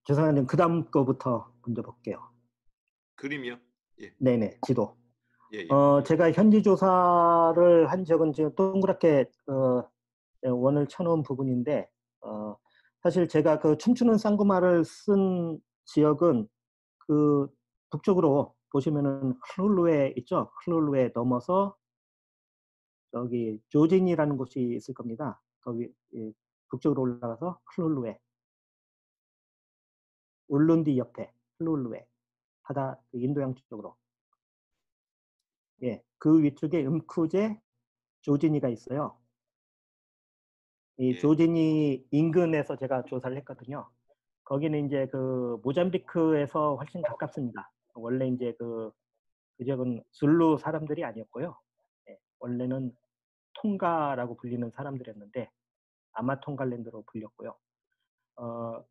죄송한데 그다음 거부터 먼저 볼게요. 그림이요? 예. 네네, 지도. 예예. 제가 현지 조사를 한 적은 지금 동그랗게 원을 쳐 놓은 부분인데, 어 사실 제가 그 춤추는 쌍구마를 쓴 지역은 그 북쪽으로 보시면은 클룰루에 있죠. 클룰루에 넘어서 저기 조진이라는 곳이 있을 겁니다. 거기 예 북쪽으로 올라가서 클룰루에, 울룬디 옆에 클룰루에 바다 그 인도양 쪽으로. 예. 그 위쪽에 음쿠제 조지니가 있어요. 이 예. 조지니 인근에서 제가 조사를 했거든요. 거기는 인제 그 모잠비크에서 훨씬 가깝습니다. 원래 인제 그 지역은 줄루 사람들이 아니었고요. 예. 원래는 통가라고 불리는 사람들이었는데 아마통갈랜드로 불렸고요.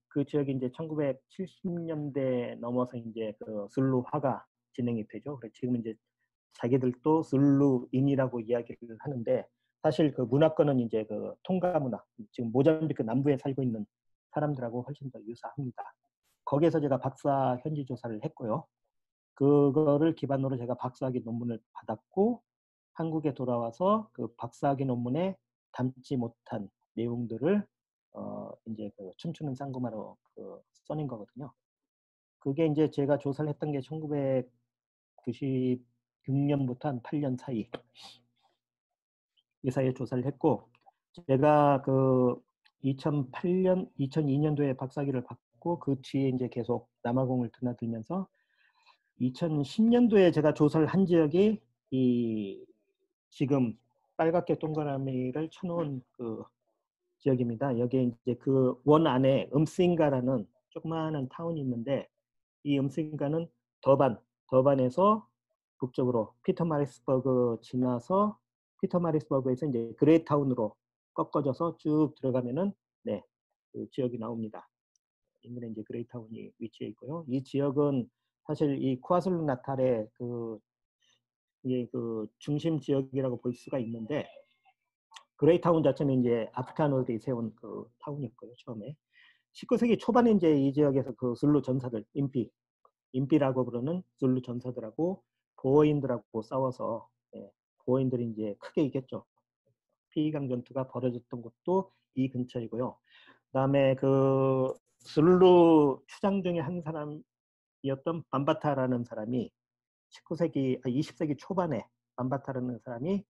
그 지역이 인제 1970 년대 넘어서 인제 그 줄루화가 진행이 되죠. 그래서 지금은 인제 자기들도 줄루인이라고 이야기를 하는데, 사실 그 문화권은 인제 그 통가 문화, 지금 모잠비크 남부에 살고 있는 사람들하고 훨씬 더 유사합니다. 거기에서 제가 박사 현지 조사를 했고요. 그거를 기반으로 제가 박사학위 논문을 받았고, 한국에 돌아와서 그 박사학위 논문에 담지 못한 내용들을 인제 그 춤추는 쌍구마로 써낸 거거든요. 그게 인제 제가 조사를 했던 게 1996 년부터 한 8년 사이, 이 사이에 조사를 했고, 제가 그 2008 년, 2002 년도에 박사학위를 받고 그 뒤에 인제 계속 남아공을 드나들면서 2010 년도에 제가 조사를 한 지역이 이 지금 빨갛게 동그라미를 쳐 놓은 그 지역입니다. 여기에 인제 그 원 안에 음싱가라는 조그마한 타운이 있는데, 이 음싱가는 더반, 더반에서 북쪽으로 피터마리츠버그 지나서 피터마리츠버그에서 인제 그레이타운으로 꺾어져서 쭉 들어가면은, 네, 그 지역이 나옵니다. 인근에 인제 그레이타운이 위치해 있고요. 이 지역은 사실 이 쿠아줄루나탈의 이게 그 중심 지역이라고 볼 수가 있는데, 그레이타운 자체는 인제 아프리카노들이 세운 그 타운이었고요, 처음에. 19 세기 초반에 인제 이 지역에서 그 줄루 전사들, 인피라고 부르는 줄루 전사들하고 보어인들하고 싸워서, 예, 보어인들이 인제 크게 이겼죠. 피이강 전투가 벌어졌던 곳도 이 근처이고요. 그다음에 그 줄루 추장 중에 한 사람이었던 밤바타라는 사람이 19 세기 20 세기 초반에, 밤바타라는 사람이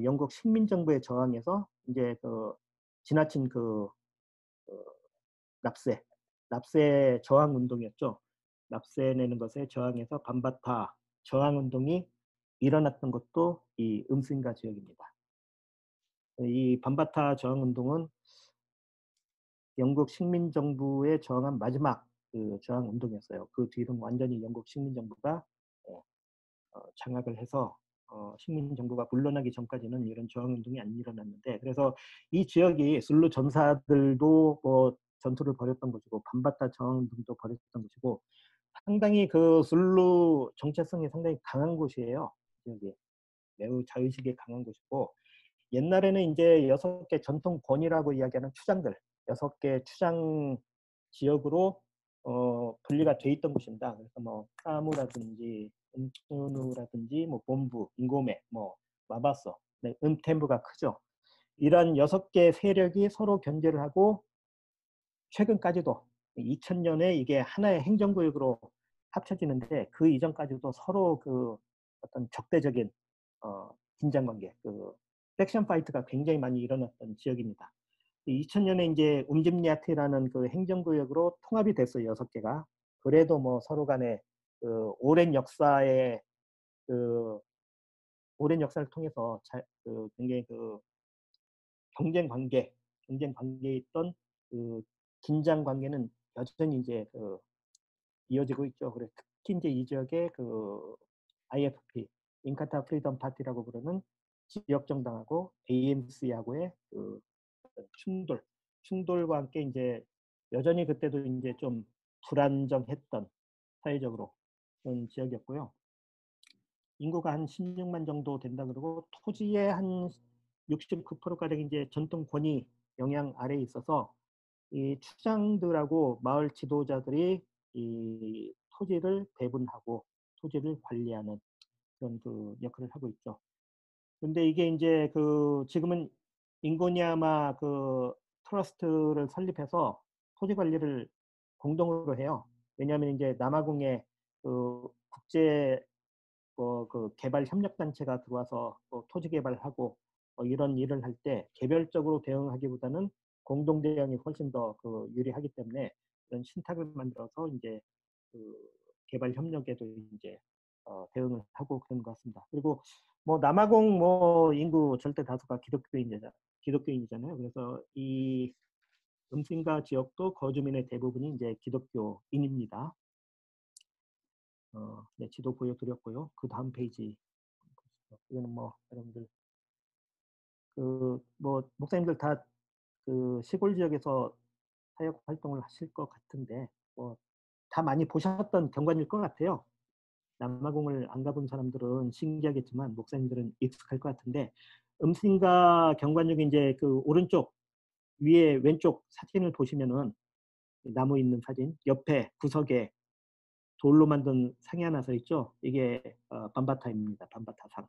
영국 식민정부에 저항해서 인제 그 지나친 그 납세, 납세 저항 운동이었죠. 납세 내는 것에 저항해서 밤바타 저항 운동이 일어났던 것도 이 음스인가 지역입니다. 이 밤바타 저항 운동은 영국 식민정부에 저항한 마지막 그 저항 운동이었어요. 그 뒤로는 완전히 영국 식민정부가 예 장악을 해서 식민정부가 물러나기 전까지는 이런 저항 운동이 안 일어났는데, 그래서 이 지역이 줄루 전사들도 뭐 전투를 벌였던 곳이고 밤바타 저항 운동도 벌였던 곳이고, 상당히 그 줄루 정체성이 상당히 강한 곳이에요. 지역이 매우 자의식이 강한 곳이고, 옛날에는 인제 6개 전통 권이라고 이야기하는 추장들, 6개 추장 지역으로 분리가 돼 있던 곳입니다. 그래서 뭐 카무라든지 음투누라든지 뭐 본부, 응고메, 뭐 마바서, 네, 음템부가 크죠. 이런 6개 세력이 서로 견제를 하고, 최근까지도 2000 년에 이게 하나의 행정구역으로 합쳐지는데, 그 이전까지도 서로 그 어떤 적대적인 긴장 관계, 그 섹션 파이트가 굉장히 많이 일어났던 지역입니다. 2000 년에 인제 움집리아트라는 그 행정구역으로 통합이 됐어요, 6 개가. 그래도 뭐 서로 간에 그 그 오랜 역사를 통해서 굉장히 그 경쟁 관계 경쟁 관계에 있던 그 긴장 관계는 여전히 인제 이어지고 있죠. 그래서 특히 인제 이 지역의 그 IFP, 인카타 프리덤 파티라고 부르는 지역 정당하고 ANC하고의 그 어떤 충돌과 함께 인제 여전히 그때도 인제 좀 불안정했던, 사회적으로 그런 지역이었고요. 인구가 한 16만 정도 된다 그러고, 토지의 한 69% 가량 인제 전통 권위 영향 아래에 있어서 이 추장들하고 마을 지도자들이 이 토지를 배분하고 토지를 관리하는 그런 그 역할을 하고 있죠. 근데 이게 인제 그 지금은 인고니야마 그 트러스트를 설립해서 토지 관리를 공동으로 해요. 왜냐하면 인제 남아공에 그 국제 그 개발 협력 단체가 들어와서 토지 개발하고 이런 일을 할 때 개별적으로 대응하기보다는 공동 대응이 훨씬 더 그 유리하기 때문에 그런 신탁을 만들어서 인제 그 개발 협력에도 인제 대응을 하고 그런 것 같습니다. 그리고 뭐 남아공 뭐 인구 절대 다수가 기독교인이잖아요. 그래서 이 음신가 지역도 거주민의 대부분이 인제 기독교인입니다. 네, 지도 보여드렸고요. 그다음 페이지 보시죠. 이거는 뭐 여러분들 뭐 목사님들 다 그 시골 지역에서 사역 활동을 하실 것 같은데 뭐 다 많이 보셨던 경관일 것 같아요. 남아공을 안 가본 사람들은 신기하겠지만 목사님들은 익숙할 것 같은데 음신가 경관 중에 인제 그 오른쪽 위에 왼쪽 사진을 보시면은 나무 있는 사진 옆에 구석에 돌로 만든 상이 하나 서 있죠. 이게 밤바타입니다. 밤바타상.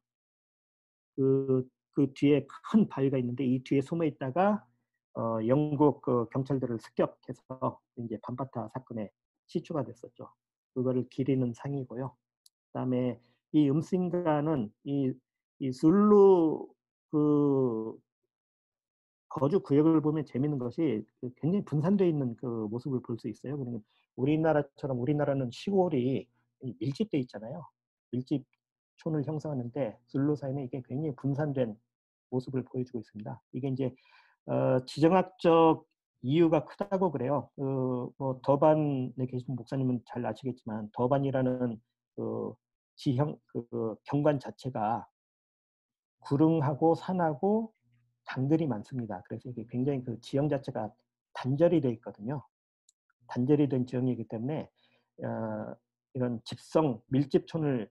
그 뒤에 큰 바위가 있는데 이 뒤에 숨어 있다가 영국 그 경찰들을 습격해서 인제 밤바타 사건의 시초가 됐었죠. 그거를 기리는 상이고요. 그다음에 이 음신가는 이 술루 그 거주 구역을 보면 재미있는 것이 굉장히 분산되어 있는 그 모습을 볼 수 있어요. 그러면 우리나라처럼 우리나라는 시골이 이 밀집돼 있잖아요. 밀집촌을 형성하는데 술루 사회는 이게 굉장히 분산된 모습을 보여주고 있습니다. 이게 인제 지정학적 이유가 크다고 그래요. 뭐 더반에 계신 목사님은 잘 아시겠지만 더반이라는 그 지형 경관 자체가 구릉하고 산하고 강들이 많습니다. 그래서 이게 굉장히 그 지형 자체가 단절이 돼 있거든요. 단절이 된 지형이기 때문에 이런 집성 밀집촌을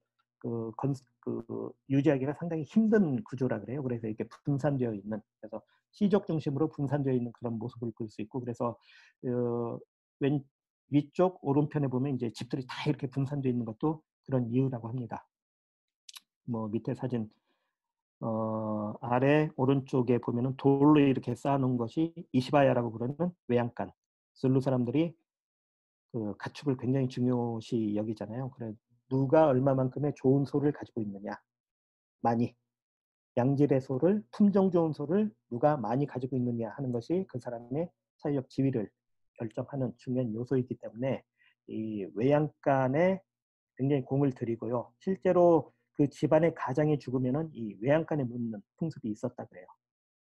유지하기가 상당히 힘든 구조라 그래요. 그래서 이렇게 분산되어 있는 그래서 시족 중심으로 분산되어 있는 그런 모습을 볼 수 있고 그래서 어 왼 위쪽 오른편에 보면 이제 집들이 다 이렇게 분산되어 있는 것도 그런 이유라고 합니다. 뭐 밑에 사진 아래 오른쪽에 보면은 돌로 이렇게 쌓아 놓은 것이 이시바야라고 부르는 외양간. 술루 사람들이 그 가축을 굉장히 중요시 여기잖아요. 그래 누가 얼마만큼의 좋은 소를 가지고 있느냐. 많이. 양질의 소를 품종 좋은 소를 누가 많이 가지고 있느냐 하는 것이 그 사람의 사회적 지위를 결정하는 중요한 요소이기 때문에 이 외양간에 굉장히 공을 들이고요. 실제로 그 집안의 가장이 죽으면은 이 외양간에 묻는 풍습이 있었다 그래요.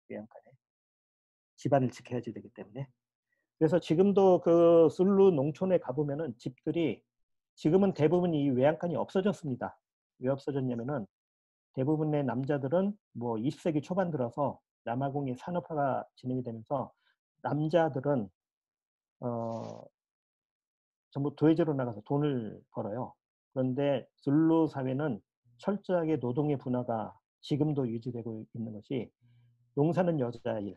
외양간에. 집안을 지켜야지 되기 때문에. 그래서 지금도 그 술루 농촌에 가 보면은 집들이 지금은 대부분 이 외양간이 없어졌습니다. 왜 없어졌냐면은 대부분의 남자들은 뭐 20 세기 초반 들어서 남아공의 산업화가 진행이 되면서 남자들은 어 전부 도회지로 나가서 돈을 벌어요. 그런데 줄루 사회는 철저하게 노동의 분화가 지금도 유지되고 있는 것이 농사는 여자 일,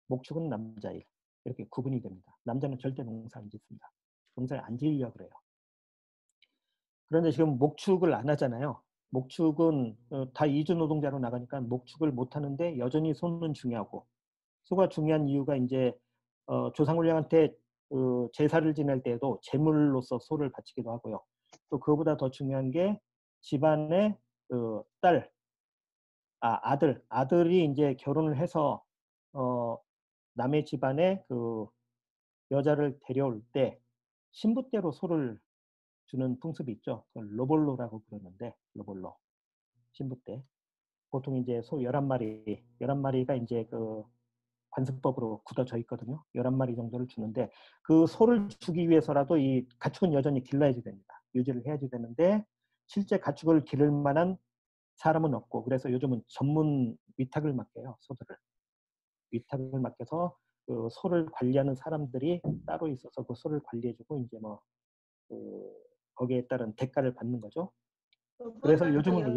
목축은 남자 일 이렇게 구분이 됩니다. 남자는 절대 농사 안 짓습니다. 농사를 안 지으려고 그래요. 그런데 지금 목축을 안 하잖아요. 목축은 다 이주 노동자로 나가니까 목축을 못 하는데 여전히 소는 중요하고 소가 중요한 이유가 인제 조상훈련한테 그 제사를 지낼 때에도 제물로서 소를 바치기도 하고요. 또 그거보다 더 중요한 게 집안의 그 아들이 인제 결혼을 해서 어 남의 집안에 그 여자를 데려올 때 신부떼로 소를 주는 풍습이 있죠. 그걸 로볼로라고 부르는데 로볼로 신부떼. 보통 인제 소 11 마리 11 마리가 인제 그 관습법으로 굳어져 있거든요. 11 마리 정도를 주는데 그 소를 주기 위해서라도 이 가축은 여전히 길러야지 됩니다. 유지를 해야지 되는데 실제 가축을 기를 만한 사람은 없고 그래서 요즘은 전문 위탁을 맡겨요, 소들을. 위탁을 맡겨서 그 소를 관리하는 사람들이 따로 있어서 그 소를 관리해 주고 인제 뭐 그 거기에 따른 대가를 받는 거죠. 그래서 요즘은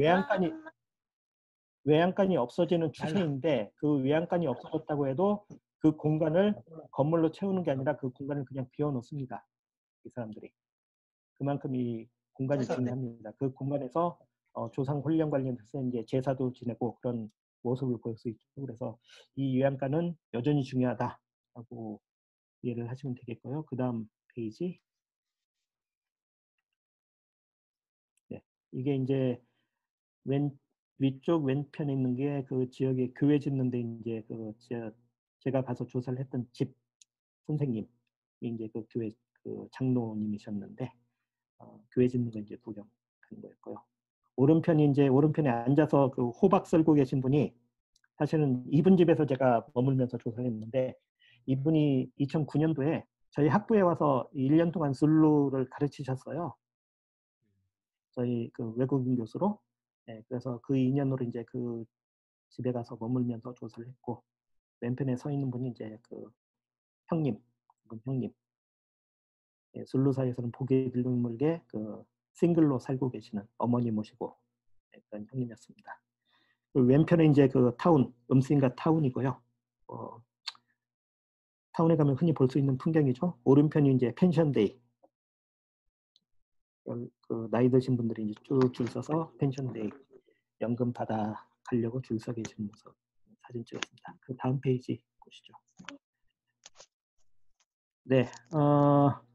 외양간이 없어지는 달라. 추세인데 그 외양간이 없어졌다고 해도 그 공간을 건물로 채우는 게 아니라 그 공간을 그냥 비워놓습니다. 이 사람들이. 그만큼 이 공간이 중요합니다. 그 공간에서 조상 훈련 관련해서 이제 제사도 지내고 그런 모습을 볼 수 있죠. 그래서 이 요양가는 여전히 중요하다라고 이해를 하시면 되겠고요. 그 다음 페이지. 네. 이게 이제 위쪽 왼편에 있는 게 그 지역에 교회 짓는데 이제 제가 가서 조사를 했던 집 선생님이 이제 그 교회 그 장로님이셨는데 교회 짓는 거 이제 구경하는 거였고요. 오른편에 앉아서 그 호박 썰고 계신 분이 사실은 이분 집에서 제가 머물면서 조사를 했는데 이분이 2009년도에 저희 학부에 와서 1년 동안 술루를 가르치셨어요. 저희 그 외국인 교수로. 네, 그래서 그 인연으로 이제 그 집에 가서 머물면서 조사를 했고 왼편에 서 있는 분이 이제 그 형님, 형님. 예, 술루사에서는 보기 드물게 그 싱글로 살고 계시는 어머니 모시고 그런 형님이었습니다. 그 왼편에 이제 그 타운, 음스인가 타운이고요. 타운에 가면 흔히 볼 수 있는 풍경이죠. 오른편이 이제 펜션데이. 그 나이 드신 분들이 이제 쭉 줄 서서 펜션데이 연금 받아 가려고 줄 서 계시는 모습 사진 찍었습니다. 그 다음 페이지 보시죠. 네,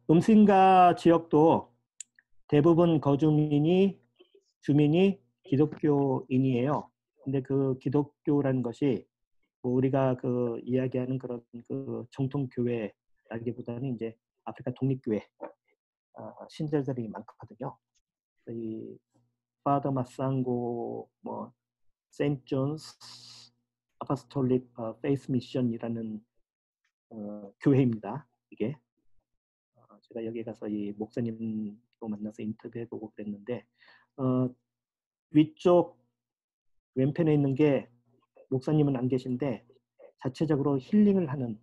음신가 지역도 대부분 주민이 기독교인이에요. 근데 그 기독교라는 것이 뭐 우리가 그 이야기하는 그런 그 정통 교회라기보다는 이제 아프리카 독립교회 신자들이 많거든요. 이 파더 마상고 뭐 세인트 존스 아파스톨릭 페이스 미션이라는 교회입니다. 이게 제가 여기 가서 이 목사님도 만나서 인터뷰해보고 그랬는데 위쪽 왼편에 있는 게 목사님은 안 계신데 자체적으로 힐링을 하는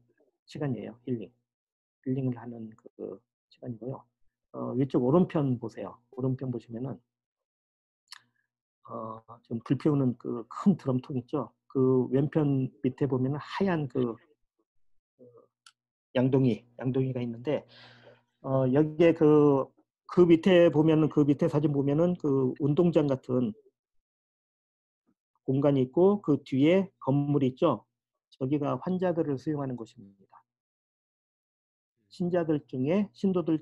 시간이에요. 힐링을 하는 그 시간이고요. 위쪽 오른편 보세요. 오른편 보시면은 지금 불 피우는 그 큰 드럼통 있죠. 그 왼편 밑에 보면은 하얀 그 양동이가 있는데 여기에 그 밑에 보면은 그 밑에 사진 보면은 그 운동장 같은 공간이 있고 그 뒤에 건물이 있죠. 저기가 환자들을 수용하는 곳입니다. 신도들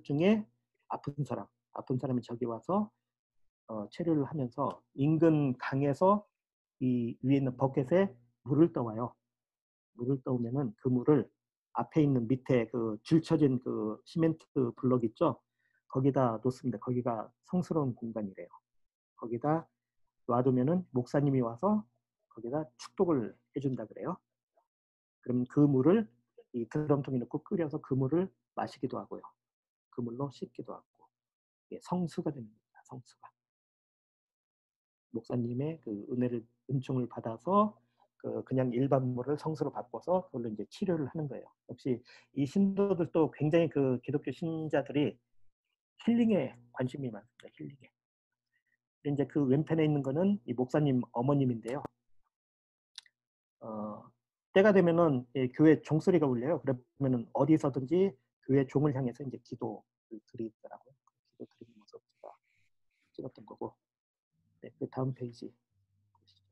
중에 아픈 사람이 저기 와서 체류를 하면서 인근 강에서 이 위에 있는 버켓에 물을 떠와요. 물을 떠오면은 그 물을 앞에 있는 밑에 그 줄쳐진 그 시멘트 블럭 있죠? 거기다 놓습니다. 거기가 성스러운 공간이래요. 거기다 놔두면은 목사님이 와서 거기다 축복을 해준다 그래요. 그럼 그 물을 이 드럼통에 넣고 끓여서 그 물을 마시기도 하고요. 그 물로 씻기도 하고 성수가 됩니다. 성수가. 목사님의 그 은총을 받아서 그냥 일반 물을 성수로 바꿔서 그걸로 이제 치료를 하는 거예요. 역시 이 신도들도 굉장히 그 기독교 신자들이 힐링에 관심이 많습니다. 힐링에. 이제 그 왼편에 있는 거는 이 목사님 어머님인데요. 때가 되면은 교회 종소리가 울려요. 그러면은 어디서든지 교회 종을 향해서 이제 기도를 드리더라고요. 기도 드리는 모습 제가 찍었던 거고. 네, 그 다음 페이지 보시죠.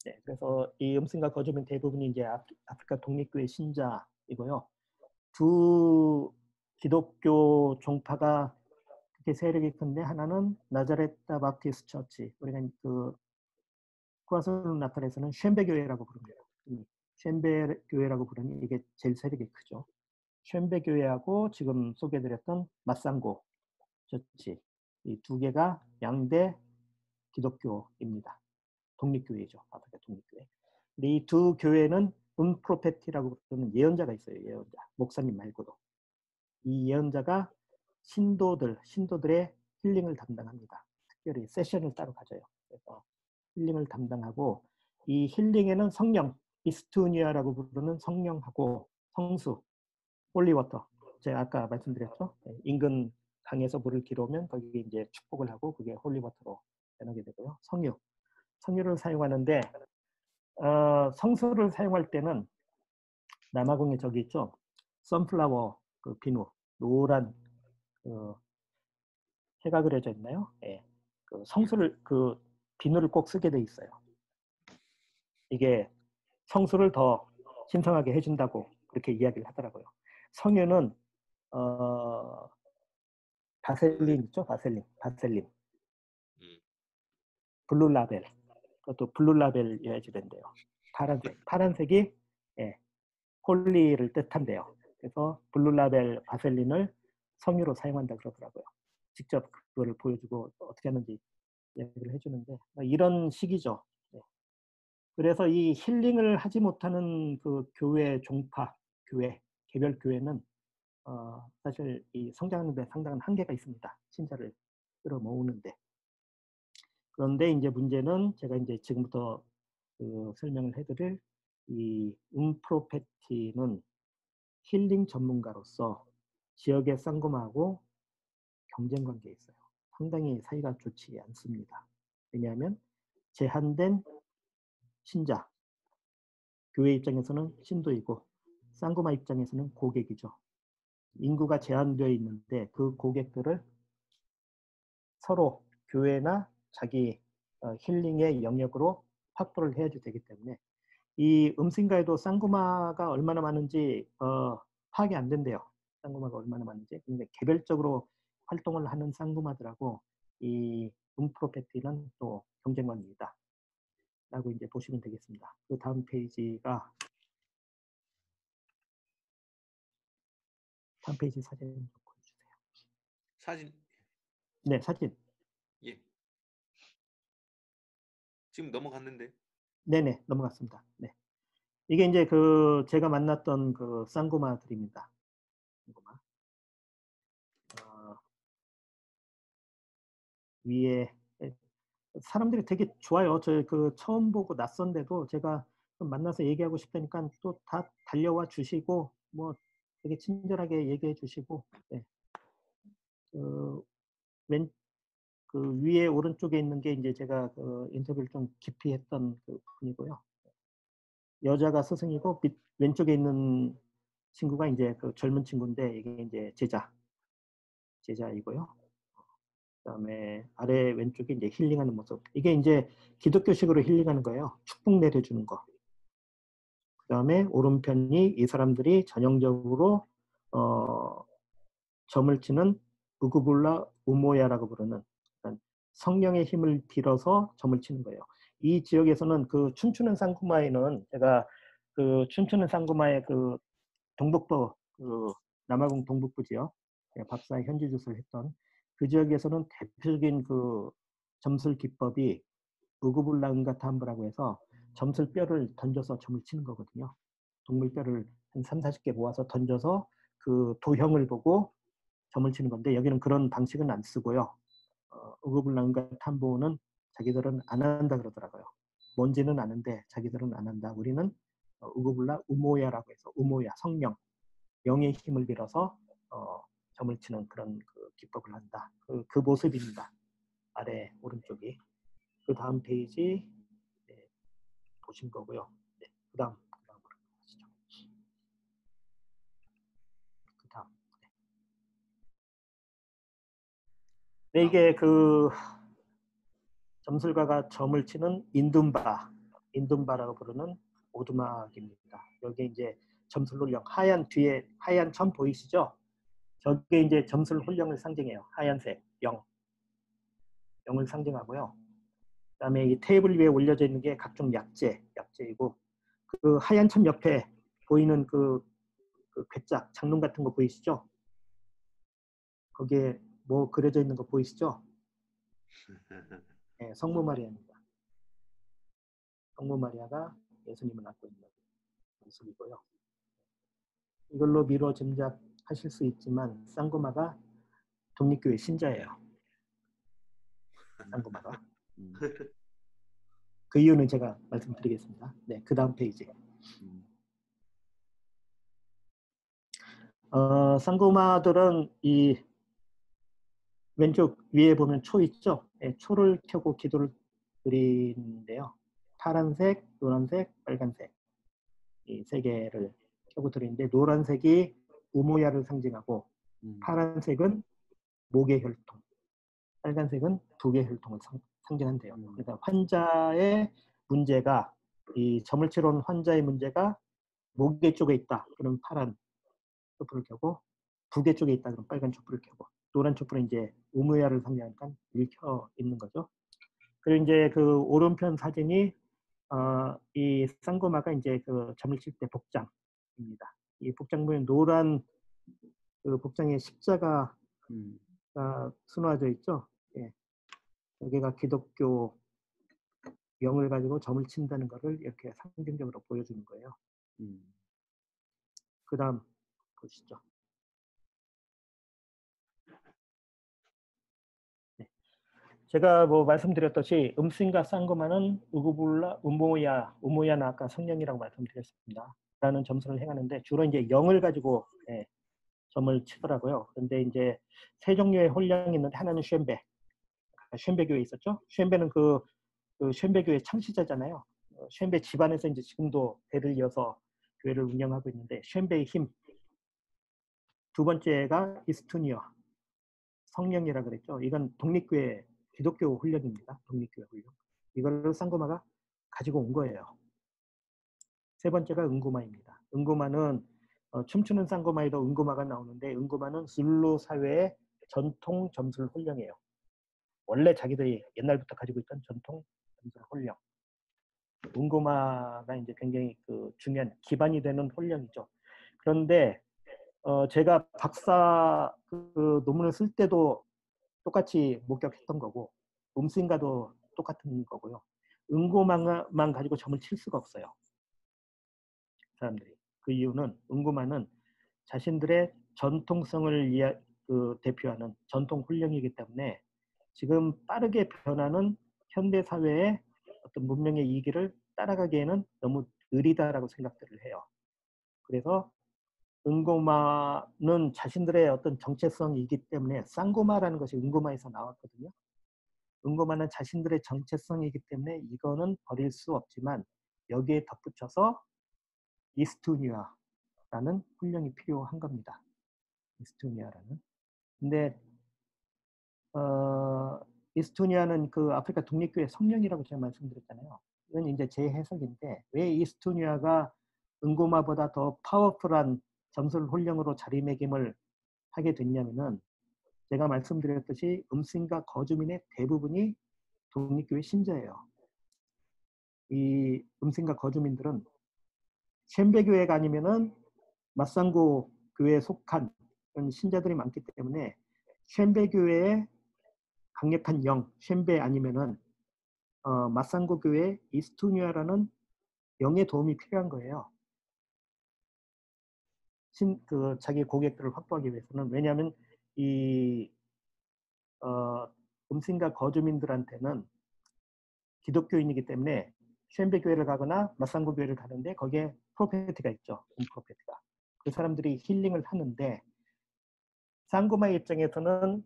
네, 그래서 이 음성과 거주민 대부분이 이제 아프리카 독립교회 신자이고요. 두 기독교 종파가 그렇게 세력이 큰데 하나는 나자레타 바프티스트 처치, 우리가 그 쿠아슬루 나탈에서는 쉔베 교회라고 부릅니다. 쉔베 교회라고 부르니 이게 제일 세력이 크죠. 쉔베 교회하고 지금 소개해드렸던 마상고 처치, 이 두 개가 양대 기독교입니다. 독립교회죠. 아프리카 독립교회. 근데 이 두 교회는 운프로페티라고 부르는 예언자가 있어요. 예언자. 목사님 말고도. 이 예언자가 신도들의 힐링을 담당합니다. 특별히 세션을 따로 가져요. 그래서 힐링을 담당하고 이 힐링에는 성령, 이스투니아라고 부르는 성령하고 성수, 홀리워터. 제가 아까 말씀드렸죠. 인근 강에서 물을 길어오면 거기에 이제 축복을 하고 그게 홀리워터로 변하게 되고요. 성유를 사용하는데 성수를 사용할 때는 남아공에 저기 있죠. 선플라워 그 비누 노란 그 해가 그려져 있나요? 예. 그 성수를 그 비누를 꼭 쓰게 돼 있어요. 이게 성수를 더 신성하게 해준다고 그렇게 이야기를 하더라고요. 성유는 바셀린 있죠? 바셀린, 음. 블루라벨, 그것도 블루라벨이어야 된대요. 파란색이 예, 홀리를 뜻한대요. 그래서 블루라벨 바셀린을 성유로 사용한다 그러더라고요. 직접 그거를 보여주고 어떻게 하는지 얘기를 해주는데 이런 식이죠. 네. 그래서 이 힐링을 하지 못하는 그 교회 종파, 개별 교회는 사실 이 성장하는 데 상당한 한계가 있습니다. 신자를 끌어모으는데. 그런데 이제 문제는 제가 이제 지금부터 그 설명을 해드릴 이 음프로페티는 힐링 전문가로서 지역의 쌍금하고 경쟁 관계에 있어요. 상당히 사이가 좋지 않습니다. 왜냐하면 제한된 신자, 교회 입장에서는 신도이고 쌍구마 입장에서는 고객이죠. 인구가 제한되어 있는데 그 고객들을 서로 교회나 자기 힐링의 영역으로 확보를 해야 되기 때문에 이 음신가에도 쌍구마가 얼마나 많은지 파악이 안 된대요. 쌍구마가 얼마나 많은지. 근데 개별적으로 활동을 하는 쌍구마들하고 이 음프로페티는 또 경쟁관계이다. 라고 이제 보시면 되겠습니다. 그 다음 페이지가 다음 페이지 사진 좀 보여주세요. 사진. 네, 사진. 예. 지금 넘어갔는데. 네네, 넘어갔습니다. 네. 이게 이제 그 제가 만났던 그 쌍구마들입니다. 쌍구마. 위에 사람들이 되게 좋아요. 저 그 처음 보고 낯선데도 제가 좀 만나서 얘기하고 싶다니까 또 다 달려와 주시고 뭐 되게 친절하게 얘기해 주시고 네. 그 위에 오른쪽에 있는 게 이제 제가 그 인터뷰를 좀 깊이 했던 그 분이고요. 여자가 스승이고 왼쪽에 있는 친구가 이제 그 젊은 친구인데 이게 이제 제자이고요. 그다음에 아래 왼쪽에 이제 힐링하는 모습. 이게 이제 기독교식으로 힐링하는 거예요. 축복 내려주는 거. 그다음에 오른편이 이 사람들이 전형적으로 점을 치는 우구불라 우모야라고 부르는 성령의 힘을 빌어서 점을 치는 거예요. 이 지역에서는 그 춤추는 쌍구마에는 제가 그 춤추는 쌍구마의 그 동북부 그 남아공 동북부지요. 밥사의 현지 주소를 했던 그 지역에서는 대표적인 그 점술 기법이 우구불라 응가탐브라고 해서 점술 뼈를 던져서 점을 치는 거거든요. 동물 뼈를 한 3, 40개 모아서 던져서 그 도형을 보고 점을 치는 건데 여기는 그런 방식은 안 쓰고요. 우구불라 응가탐보는 자기들은 안 한다 그러더라고요. 뭔지는 아는데 자기들은 안 한다. 우리는 우구불라 우모야라고 해서 우모야 성령 영의 힘을 빌어서 점을 치는 그런 그 기법을 한다. 그 모습입니다. 아래 오른쪽이. 그 다음 페이지 네, 보신 거고요. 네, 그 다음으로 가시죠. 그 다음. 네, 이게 그 점술가가 점을 치는 인둔바라고 부르는 오두막입니다. 여기 이제 점술 훈령 뒤에 하얀 점 보이시죠? 저게 이제 점술 훈령을 상징해요. 하얀색 영을 상징하고요. 그다음에 이 테이블 위에 올려져 있는 게 각종 약재이고 그 하얀 점 옆에 보이는 그 괴짝 장롱 같은 거 보이시죠? 거기에 뭐 그려져 있는 거 보이시죠? 네, 성모 마리아입니다. 성모 마리아가 예수님을 안고 있는 모습이고요. 이걸로 미뤄 짐작하실 수 있지만 쌍구마가 독립교회 신자예요. 쌍구마가. 그 이유는 제가 말씀드리겠습니다. 네, 그 다음 페이지. 쌍구마들은 이 왼쪽 위에 보면 초 있죠? 네, 초를 켜고 기도를 드리는데요. 파란색, 노란색, 빨간색 이 세 개를 하고 들어있는데 노란색이 우모야를 상징하고 파란색은 목의 혈통, 빨간색은 두개 혈통을 상징한대요. 그러니까 환자의 문제가 이 점을 치러 온 환자의 문제가 목의 쪽에 있다. 그럼 파란 촛불을 켜고 두개 쪽에 있다. 그럼 빨간 촛불을 켜고 노란 촛불은 이제 우무야를 상징하니까 일켜 있는 거죠. 그리고 이제 그 오른편 사진이 이 쌍고마가 이제 그 점을 칠 때 복장입니다. 이 복장 보면 노란 그 복장에 십자가가 수놓아져 있죠. 예. 여기가 기독교 영을 가지고 점을 친다는 것을 이렇게 상징적으로 보여주는 거예요. 그 다음 보시죠. 네. 제가 뭐 말씀드렸듯이 음신과 쌍고마는 우구불라, 우모야는 아까 성령이라고 말씀드렸습니다. 라는 점수를 행하는데 주로 이제 영을 가지고 점을 치더라고요. 그런데 이제 세 종류의 홀령이 있는데 하나는 쉔베, 쉔베교에 있었죠. 쉔베는 그 쉔베교의 창시자잖아요. 쉔베 집안에서 이제 지금도 대를 이어서 교회를 운영하고 있는데 쉔베의 힘. 두 번째가 이스투니어, 성령이라 그랬죠. 이건 독립교회 기독교 훈련입니다. 독립교회 훈련. 이거를 쌍고마가 가지고 온 거예요. 세 번째가 은고마입니다. 은고마는 춤추는 쌍고마에도 은고마가 나오는데 은고마는 술루 사회의 전통 점술 훈련이에요. 원래 자기들이 옛날부터 가지고 있던 전통 점술 훈련. 은고마가 이제 굉장히 그 중요한 기반이 되는 훈련이죠. 그런데 제가 박사 그 논문을 쓸 때도 똑같이 목격했던 거고 음신과도 똑같은 거고요. 은고마만 가지고 점을 칠 수가 없어요. 사람들이. 그 이유는 은고마는 자신들의 전통성을 대표하는 전통 훈련이기 때문에 지금 빠르게 변하는 현대 사회의 어떤 문명의 이기를 따라가기에는 너무 느리다라고 생각들을 해요. 그래서 은고마는 자신들의 어떤 정체성이기 때문에 쌍고마라는 것이 은고마에서 나왔거든요. 은고마는 자신들의 정체성이기 때문에 이거는 버릴 수 없지만 여기에 덧붙여서 이스투니아라는 훈련이 필요한 겁니다. 이스토니아라는. 근데 이스토니아는 그 아프리카 독립교회 성령이라고 제가 말씀드렸잖아요. 이건 이제 제 해석인데 왜 이스토니아가 은고마보다 더 파워풀한 점술 훈련으로 자리매김을 하게 됐냐면은 제가 말씀드렸듯이 음신과 거주민의 대부분이 독립교회 신자예요. 이 음신과 거주민들은 셴베교회가 아니면은 마상고 교회에 속한 그런 신자들이 많기 때문에 셴베교회의 강력한 영, 셴베 아니면은 마상고 교회 이스투니아라는 영의 도움이 필요한 거예요. 자기 고객들을 확보하기 위해서는. 왜냐하면 이 음신과 거주민들한테는 기독교인이기 때문에 셴베 교회를 가거나 마상고 교회를 가는데 거기에 프로페트가 있죠. 프로페트가. 그 사람들이 힐링을 하는데 쌍고마의 입장에서는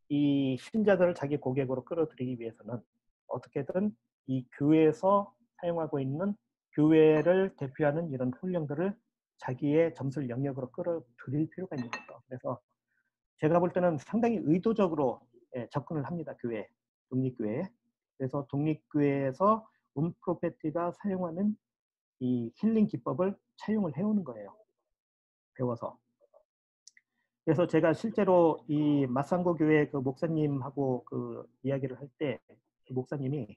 이 신자들을 자기 고객으로 끌어들이기 위해서는 어떻게든 이 교회에서 사용하고 있는 교회를 대표하는 이런 훈련들을 자기의 점술 영역으로 끌어들일 필요가 있는 거죠. 그래서 제가 볼 때는 상당히 의도적으로 접근을 합니다. 교회, 독립교회에. 그래서 독립교회에서 프로페트가 사용하는 이 힐링 기법을 차용을 해오는 거예요. 배워서. 그래서 제가 실제로 이 마상고 교회 그 목사님하고 그 이야기를 할 때 그 목사님이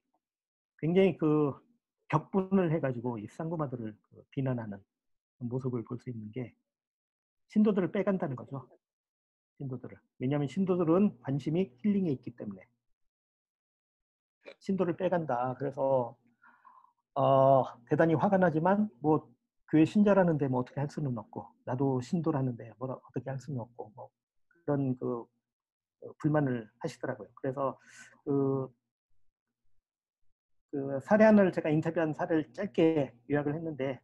굉장히 그 격분을 해가지고 이 쌍고마들을 비난하는 모습을 볼 수 있는 게 신도들을 빼간다는 거죠. 신도들을. 왜냐하면 신도들은 관심이 힐링에 있기 때문에 신도를 빼간다. 그래서 대단히 화가 나지만 뭐 교회 신자라는데 뭐 어떻게 할 수는 없고 나도 신도라는데 뭐 어떻게 할 수는 없고 뭐 그런 그 불만을 하시더라고요. 그래서 그 사례안을 제가 인터뷰한 사례를 짧게 요약을 했는데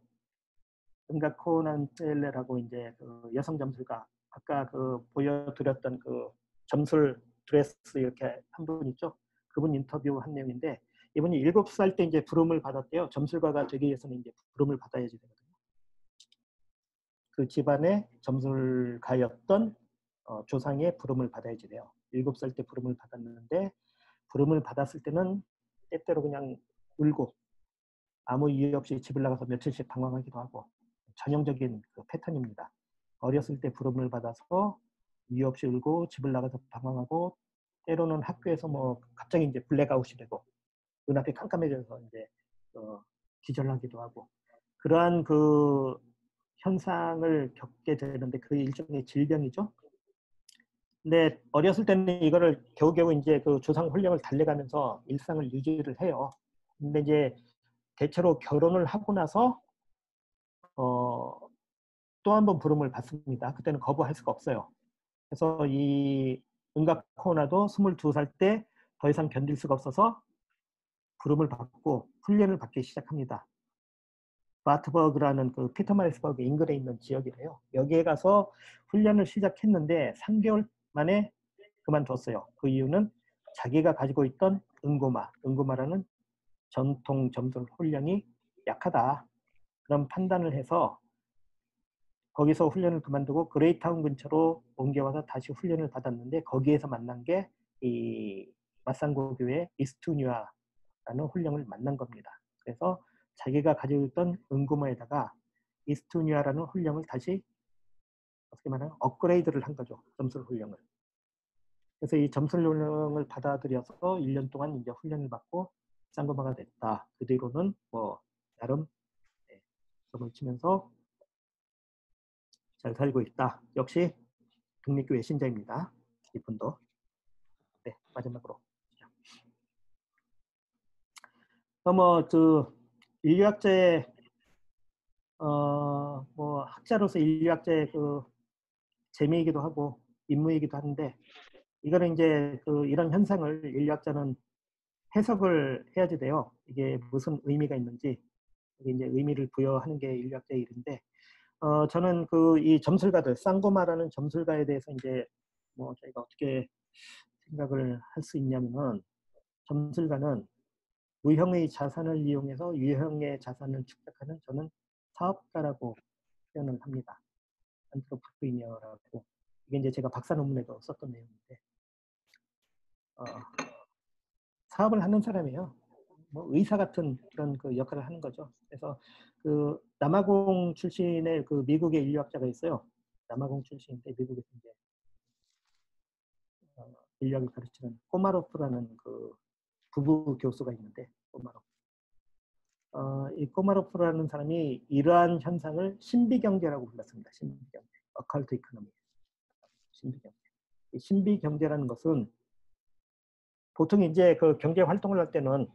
은가코난텔레라고 이제 그 여성 점술가 아까 그 보여드렸던 그 점술 드레스 이렇게 한 분 있죠. 그분 인터뷰한 내용인데 이분이 7살 때 이제 부름을 받았대요. 점술가가 되기 위해서는 이제 부름을 받아야지 되거든요. 그 집안의 점술가였던 조상의 부름을 받아야지 돼요. 7살 때 부름을 받았는데 부름을 받았을 때는 때때로 그냥 울고 아무 이유 없이 집을 나가서 며칠씩 방황하기도 하고 전형적인 그 패턴입니다. 어렸을 때 부름을 받아서 이유 없이 울고 집을 나가서 방황하고 때로는 학교에서 뭐 갑자기 이제 블랙아웃이 되고 눈앞이 깜깜해져서 이제 기절하기도 하고 그러한 그 현상을 겪게 되는데 그 일종의 질병이죠. 근데 어렸을 때는 이거를 겨우겨우 이제 그 조상 훈령을 달래가면서 일상을 유지를 해요. 근데 이제 대체로 결혼을 하고 나서 또 한 번 부름을 받습니다. 그때는 거부할 수가 없어요. 그래서 이 은가코나도 22살 때 더 이상 견딜 수가 없어서 부름을 받고 훈련을 받기 시작합니다. 바트버그라는 그 피터마리스버그 인근에 있는 지역이래요. 여기에 가서 훈련을 시작했는데 3개월 만에 그만뒀어요. 그 이유는 자기가 가지고 있던 은고마라는 전통 점술 훈련이 약하다. 그런 판단을 해서 거기서 훈련을 그만두고 그레이타운 근처로 옮겨와서 다시 훈련을 받았는데 거기에서 만난 게 이 마산고 교회 이스투니아라는 훈련을 만난 겁니다. 그래서 자기가 가지고 있던 은구모에다가 이스투니아라는 훈련을 다시 어떻게 말하면 업그레이드를 한 거죠. 점술 훈련을. 그래서 이 점술 훈련을 받아들여서 1년 동안 이제 훈련을 받고 쌍거마가 됐다. 그 뒤로는 뭐 나름 점을 치면서 잘 살고 있다. 역시 독립교회 신자입니다. 이분도. 네, 마지막으로. 그 인류학자의 뭐 학자로서 인류학자의 그 재미이기도 하고 임무이기도 한데 이거는 이제 그 이런 현상을 인류학자는 해석을 해야지 돼요. 이게 무슨 의미가 있는지 이게 이제 의미를 부여하는 게 인류학자의 일인데 저는 그 이 점술가들 쌍고마라는 점술가에 대해서 이제 뭐 저희가 어떻게 생각을 할 수 있냐면은 점술가는 무형의 자산을 이용해서 유형의 자산을 축적하는 저는 사업가라고 표현을 합니다. 안트로프리니어라고 이게 이제 제가 박사 논문에도 썼던 내용인데 사업을 하는 사람이에요. 뭐 의사 같은 그런 그 역할을 하는 거죠. 그래서 그 남아공 출신의 그 미국의 인류학자가 있어요. 남아공 출신인데 미국에서 이제 인류학을 가르치는 꼬마로프라는 그 부부 교수가 있는데 꼬마로프. 이 꼬마로프라는 사람이 이러한 현상을 신비경제라고 불렀습니다. 신비경제, 어컬트 이코노미, 신비경제. 이 신비경제라는 것은 보통 이제 그 경제 활동을 할 때는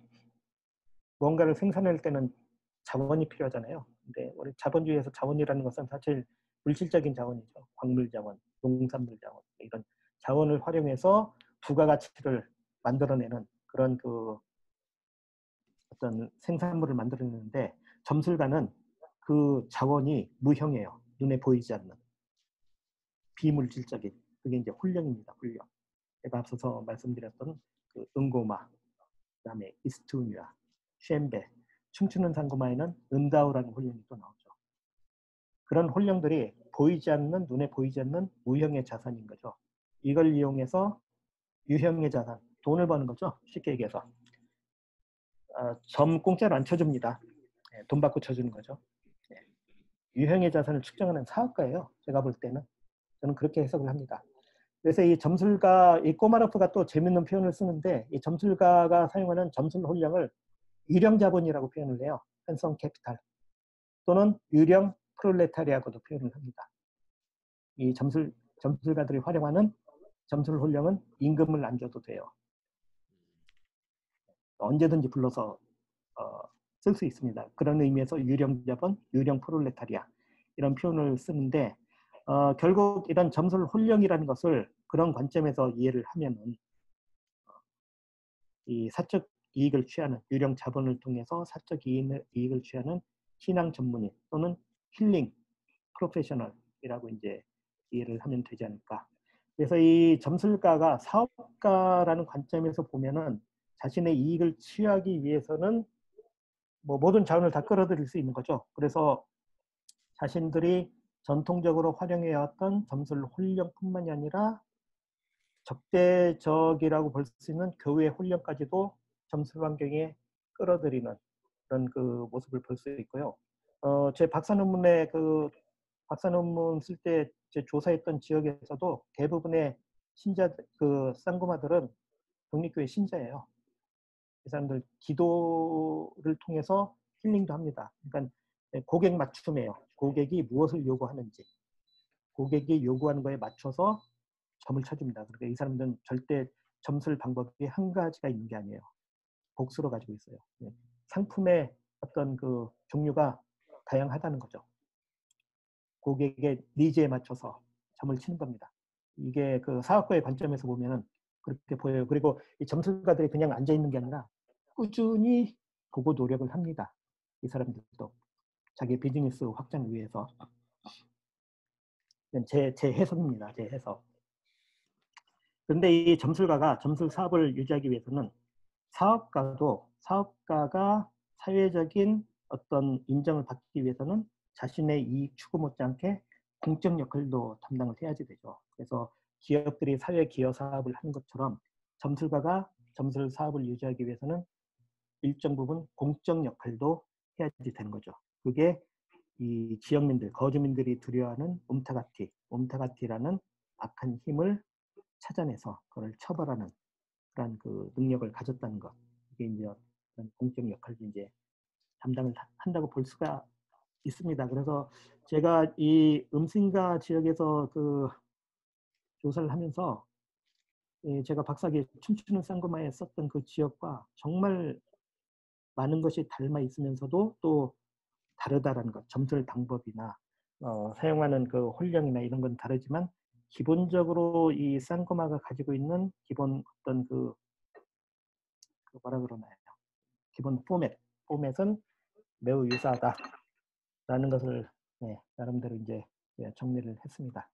뭔가를 생산할 때는 자원이 필요하잖아요. 근데 우리 자본주의에서 자원이라는 것은 사실 물질적인 자원이죠. 광물 자원, 농산물 자원 이런 자원을 활용해서 부가가치를 만들어내는 그런 그 어떤 생산물을 만들어내는데 점술가는 그 자원이 무형이에요. 눈에 보이지 않는 비물질적인 그게 이제 훈령입니다. 훈령. 제가 앞서서 말씀드렸던 그 은고마, 그다음에 이스투니아, 쉔베, 춤추는 상고마에는 은다우라는 훈령이 또 나오죠. 그런 훈령들이 보이지 않는 눈에 보이지 않는 무형의 자산인 거죠. 이걸 이용해서 유형의 자산, 돈을 버는 거죠. 쉽게 얘기해서 점 공짜로 안 쳐줍니다. 돈 받고 쳐주는 거죠. 유형의 자산을 측정하는 사업가예요. 제가 볼 때는 저는 그렇게 해석을 합니다. 그래서 이 점술가, 이 꼬마로프가 또 재밌는 표현을 쓰는데 이 점술가가 사용하는 점술 훈령을 유령 자본이라고 표현을 해요. 편성 캐피탈 또는 유령 프롤레타리아고도 표현을 합니다. 이 점술가들이 활용하는 점술 훈령은 임금을 안 줘도 돼요. 언제든지 불러서 쓸 수 있습니다. 그런 의미에서 유령 자본, 유령 프롤레타리아 이런 표현을 쓰는데 결국 이런 점술 훈령이라는 것을 그런 관점에서 이해를 하면은 이 사적 이익을 취하는 유령 자본을 통해서 사적 이익을 취하는 신앙 전문인 또는 힐링 프로페셔널이라고 이제 이해를 하면 되지 않을까. 그래서 이 점술가가 사업가라는 관점에서 보면은 자신의 이익을 취하기 위해서는 뭐 모든 자원을 다 끌어들일 수 있는 거죠. 그래서 자신들이 전통적으로 활용해 왔던 점술 혼령뿐만이 아니라 적대적이라고 볼 수 있는 교회 혼령까지도 점술 환경에 끌어들이는 그런 그 모습을 볼 수 있고요. 제 박사 논문에 박사 논문 쓸 때 제 조사했던 지역에서도 대부분의 신자 그 쌍고마들은 독립교회 신자예요. 이 사람들 기도를 통해서 힐링도 합니다. 그러니까 고객 맞춤이에요. 고객이 무엇을 요구하는지, 고객이 요구하는 거에 맞춰서 점을 쳐줍니다. 그러니까 이 사람들은 절대 점술 방법이 한 가지가 있는 게 아니에요. 복수로 가지고 있어요. 네. 상품의 어떤 그 종류가 다양하다는 거죠. 고객의 니즈에 맞춰서 점을 치는 겁니다. 이게 그 사업가의 관점에서 보면은 그렇게 보여요. 그리고 이 점술가들이 그냥 앉아 있는 게 아니라 꾸준히 보고 노력을 합니다. 이 사람들도 자기 비즈니스 확장을 위해서. 제 해석입니다. 제 해석. 그런데 이 점술가가 점술 사업을 유지하기 위해서는 사업가가 사회적인 어떤 인정을 받기 위해서는 자신의 이익 추구 못지않게 공적 역할도 담당을 해야지 되죠. 그래서 기업들이 사회 기여 사업을 하는 것처럼 점술가가 점술 사업을 유지하기 위해서는 일정 부분 공적 역할도 해야지 되는 거죠. 그게 이 지역민들, 거주민들이 두려워하는 옴타가티라는 악한 힘을 찾아내서 그걸 처벌하는 그런 그 능력을 가졌다는 것. 이게 이제 어떤 공적 역할을 이제 담당을 한다고 볼 수가 있습니다. 그래서 제가 이 음신가 지역에서 그 조사를 하면서 제가 박사학위 춤추는 쌍고마에 썼던 그 지역과 정말 많은 것이 닮아 있으면서도 또 다르다라는 것. 점술 방법이나 사용하는 그 혼령이나 이런 건 다르지만 기본적으로 이 쌍고마가 가지고 있는 기본 어떤 그 뭐라 그러나요? 기본 포맷은 매우 유사하다라는 것을 네, 나름대로 이제 정리를 했습니다.